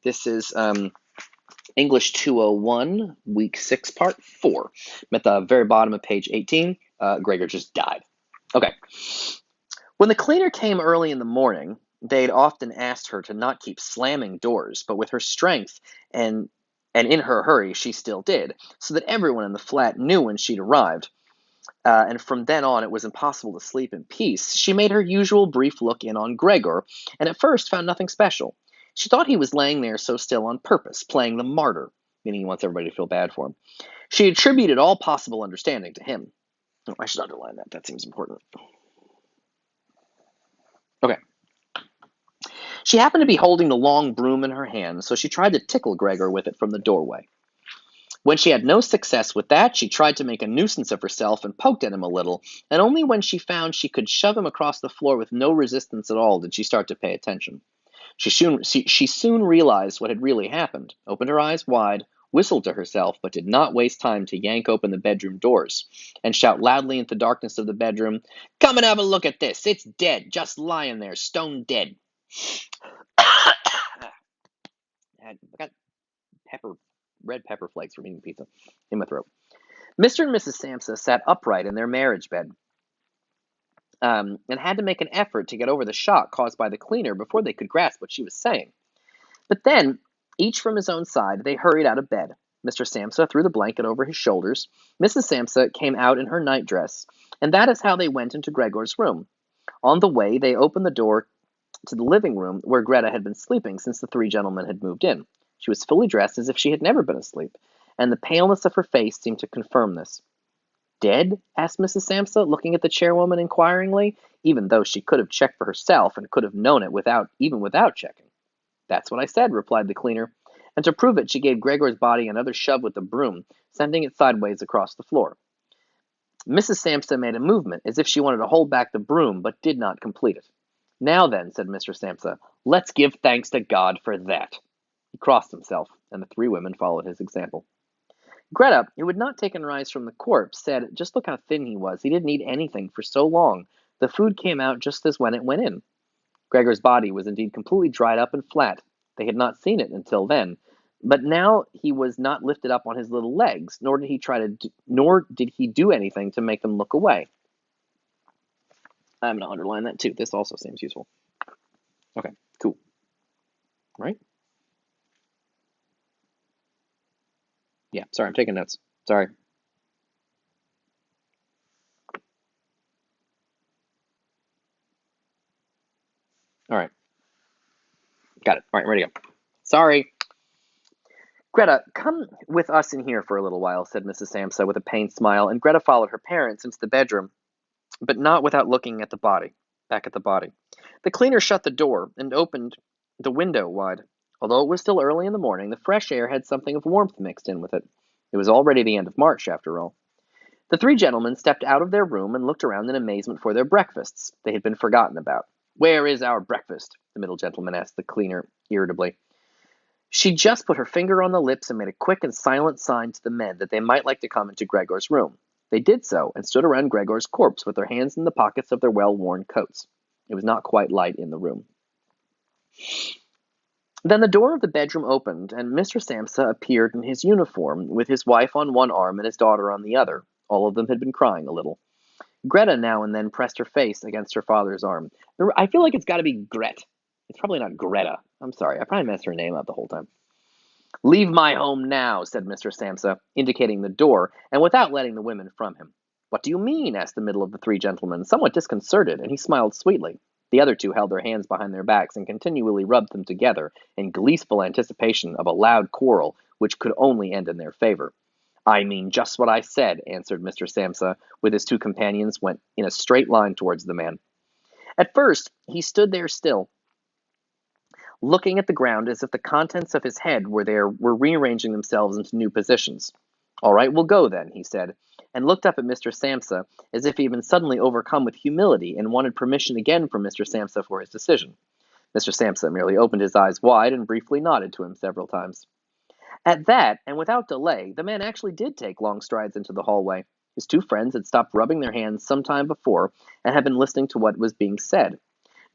This is English 201, week 6, part 4. I'm at the very bottom of page 18. Gregor just died. Okay. When the cleaner came early in the morning, they'd often asked her to not keep slamming doors, but with her strength and in her hurry, she still did, so that everyone in the flat knew when she'd arrived. And from then on, it was impossible to sleep in peace. She made her usual brief look in on Gregor, and at first found nothing special. She thought he was laying there so still on purpose, playing the martyr, meaning he wants everybody to feel bad for him. She attributed all possible understanding to him. Oh, I should underline that. That seems important. Okay. She happened to be holding the long broom in her hand, so she tried to tickle Gregor with it from the doorway. When she had no success with that, she tried to make a nuisance of herself and poked at him a little, and only when she found she could shove him across the floor with no resistance at all did she start to pay attention. She soon realized what had really happened, opened her eyes wide, whistled to herself, but did not waste time to yank open the bedroom doors and shout loudly into the darkness of the bedroom, "Come and have a look at this! It's dead, just lying there, stone dead." I got red pepper flakes from eating pizza in my throat. Mr. and Mrs. Samsa sat upright in their marriage bed and had to make an effort to get over the shock caused by the cleaner before they could grasp what she was saying. But then, each from his own side, they hurried out of bed. Mr. Samsa threw the blanket over his shoulders. Mrs. Samsa came out in her nightdress, and that is how they went into Gregor's room. On the way, they opened the door to the living room where Greta had been sleeping since the three gentlemen had moved in. She was fully dressed as if she had never been asleep, and the paleness of her face seemed to confirm this. "Dead?" asked Mrs. Samsa, looking at the chairwoman inquiringly, even though she could have checked for herself and could have known it without checking. "That's what I said," replied the cleaner, and to prove it she gave Gregor's body another shove with the broom, sending it sideways across the floor. Mrs. Samsa made a movement, as if she wanted to hold back the broom, but did not complete it. "Now then," said Mr. Samsa, "let's give thanks to God for that." He crossed himself, and the three women followed his example. Greta, who had not taken her eyes from the corpse, said, "Just look how thin he was. He didn't eat anything for so long. The food came out just as when it went in." Gregor's body was indeed completely dried up and flat. They had not seen it until then, but now he was not lifted up on his little legs, nor did he do anything to make them look away. I'm going to underline that too. This also seems useful. Okay, cool. Right? Yeah, sorry, I'm taking notes. Sorry. All right. Got it. All right, ready to go. Sorry. "Greta, come with us in here for a little while," said Mrs. Samsa with a pained smile, and Greta followed her parents into the bedroom, but not without looking at the body. Back at the body. The cleaner shut the door and opened the window wide. Although it was still early in the morning, the fresh air had something of warmth mixed in with it. It was already the end of March, after all. The three gentlemen stepped out of their room and looked around in amazement for their breakfasts. They had been forgotten about. "Where is our breakfast?" the middle gentleman asked the cleaner irritably. She just put her finger on the lips and made a quick and silent sign to the men that they might like to come into Gregor's room. They did so, and stood around Gregor's corpse with their hands in the pockets of their well-worn coats. It was not quite light in the room. Then the door of the bedroom opened, and Mr. Samsa appeared in his uniform, with his wife on one arm and his daughter on the other. All of them had been crying a little. Greta now and then pressed her face against her father's arm. I feel like it's got to be Gret. It's probably not Greta. I'm sorry, I probably messed her name up the whole time. "Leave my home now," said Mr. Samsa, indicating the door, and without letting the women from him. "What do you mean?" asked the middle of the three gentlemen, somewhat disconcerted, and he smiled sweetly. The other two held their hands behind their backs and continually rubbed them together in gleeful anticipation of a loud quarrel which could only end in their favor. "I mean just what I said," answered Mr. Samsa, with his two companions went in a straight line towards the man. At first, he stood there still, looking at the ground as if the contents of his head were rearranging themselves into new positions. "All right, we'll go then," he said, and looked up at Mr. Samsa as if he had been suddenly overcome with humility and wanted permission again from Mr. Samsa for his decision. Mr. Samsa merely opened his eyes wide and briefly nodded to him several times. At that, and without delay, the man actually did take long strides into the hallway. His two friends had stopped rubbing their hands some time before and had been listening to what was being said.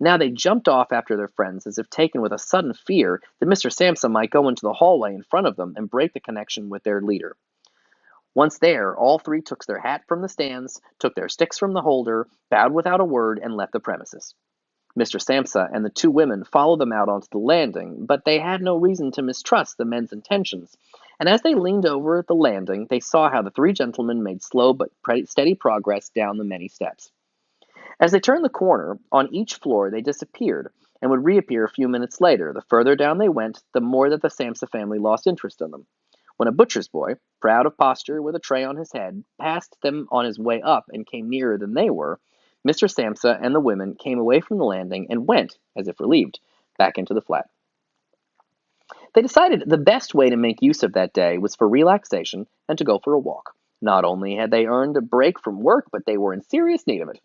Now they jumped off after their friends as if taken with a sudden fear that Mr. Sampson might go into the hallway in front of them and break the connection with their leader. Once there, all three took their hat from the stands, took their sticks from the holder, bowed without a word, and left the premises. Mr. Samsa and the two women followed them out onto the landing, but they had no reason to mistrust the men's intentions. And as they leaned over the landing, they saw how the three gentlemen made slow but steady progress down the many steps. As they turned the corner, on each floor they disappeared and would reappear a few minutes later. The further down they went, the more that the Samsa family lost interest in them. When a butcher's boy, proud of posture with a tray on his head, passed them on his way up and came nearer than they were, Mr. Samsa and the women came away from the landing and went, as if relieved, back into the flat. They decided the best way to make use of that day was for relaxation and to go for a walk. Not only had they earned a break from work, but they were in serious need of it.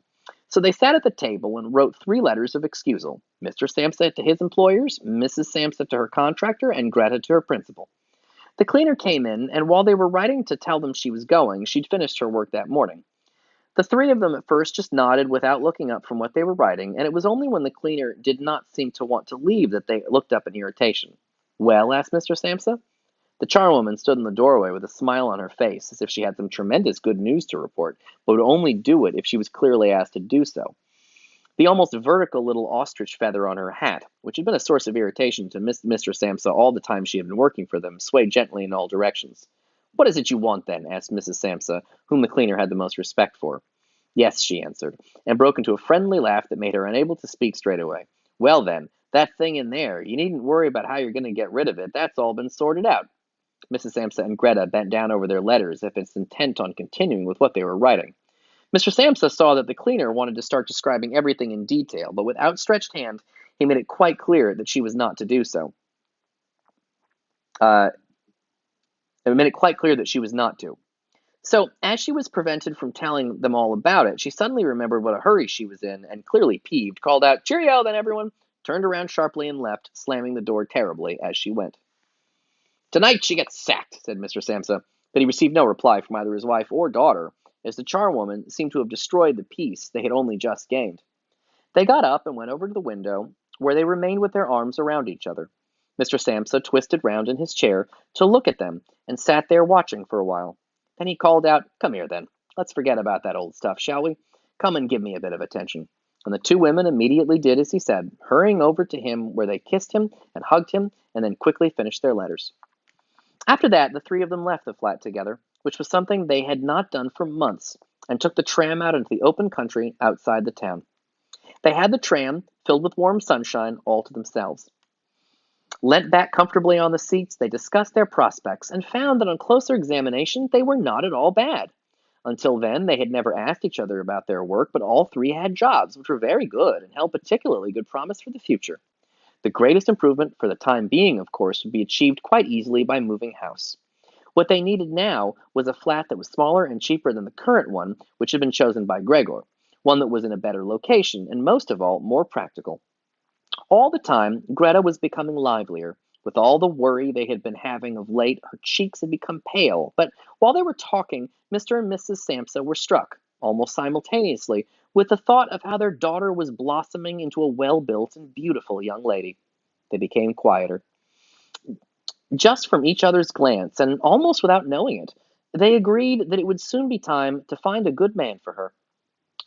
So they sat at the table and wrote 3 letters of excusal: Mr. Samsa to his employers, Mrs. Samsa to her contractor, and Greta to her principal. The cleaner came in, and while they were writing to tell them she was going, she'd finished her work that morning. The 3 of them at first just nodded without looking up from what they were writing, and it was only when the cleaner did not seem to want to leave that they looked up in irritation. Well, asked Mr. Samsa. The charwoman stood in the doorway with a smile on her face, as if she had some tremendous good news to report, but would only do it if she was clearly asked to do so. The almost vertical little ostrich feather on her hat, which had been a source of irritation to Mr. Samsa all the time she had been working for them, swayed gently in all directions. What is it you want, then? Asked Mrs. Samsa, whom the cleaner had the most respect for. Yes, she answered, and broke into a friendly laugh that made her unable to speak straight away. Well, then, that thing in there, you needn't worry about how you're going to get rid of it. That's all been sorted out. Mrs. Samsa and Greta bent down over their letters, as if intent on continuing with what they were writing. Mr. Samsa saw that the cleaner wanted to start describing everything in detail, but with outstretched hand, he made it quite clear that she was not to do so. It made it quite clear that she was not to. So, as she was prevented from telling them all about it, she suddenly remembered what a hurry she was in, and clearly peeved, called out, "Cheerio, then, everyone!" turned around sharply and left, slamming the door terribly as she went. "Tonight she gets sacked," said Mr. Samsa, but he received no reply from either his wife or daughter, as the charwoman seemed to have destroyed the peace they had only just gained. They got up and went over to the window, where they remained with their arms around each other. Mr. Samsa twisted round in his chair to look at them, and sat there watching for a while. Then he called out, "Come here, then. Let's forget about that old stuff, shall we? Come and give me a bit of attention." And the 2 women immediately did as he said, hurrying over to him, where they kissed him and hugged him, and then quickly finished their letters. After that, the 3 of them left the flat together, which was something they had not done for months, and took the tram out into the open country outside the town. They had the tram, filled with warm sunshine, all to themselves. Leant back comfortably on the seats, they discussed their prospects, and found that on closer examination they were not at all bad. Until then, they had never asked each other about their work, but all 3 had jobs, which were very good and held particularly good promise for the future. The greatest improvement for the time being, of course, would be achieved quite easily by moving house. What they needed now was a flat that was smaller and cheaper than the current one, which had been chosen by Gregor, one that was in a better location, and most of all, more practical. All the time, Greta was becoming livelier. With all the worry they had been having of late, her cheeks had become pale, but while they were talking, Mr. and Mrs. Samsa were struck, almost simultaneously, with the thought of how their daughter was blossoming into a well-built and beautiful young lady. They became quieter. Just from each other's glance, and almost without knowing it, they agreed that it would soon be time to find a good man for her.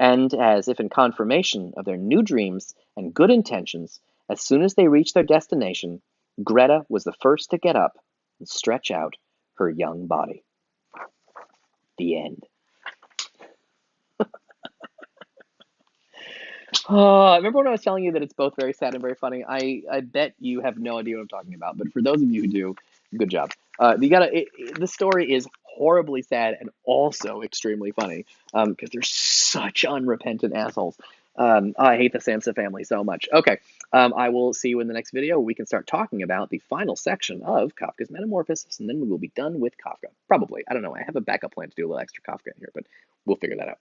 And, as if in confirmation of their new dreams and good intentions, as soon as they reached their destination, Greta was the first to get up and stretch out her young body. The end. Oh, remember when I was telling you that it's both very sad and very funny? I bet you have no idea what I'm talking about, but for those of you who do, good job. The story is horribly sad and also extremely funny, because they're such unrepentant assholes. I hate the Samsa family so much. Okay, I will see you in the next video. We can start talking about the final section of Kafka's Metamorphosis, and then we will be done with Kafka. Probably. I don't know. I have a backup plan to do a little extra Kafka in here, but we'll figure that out.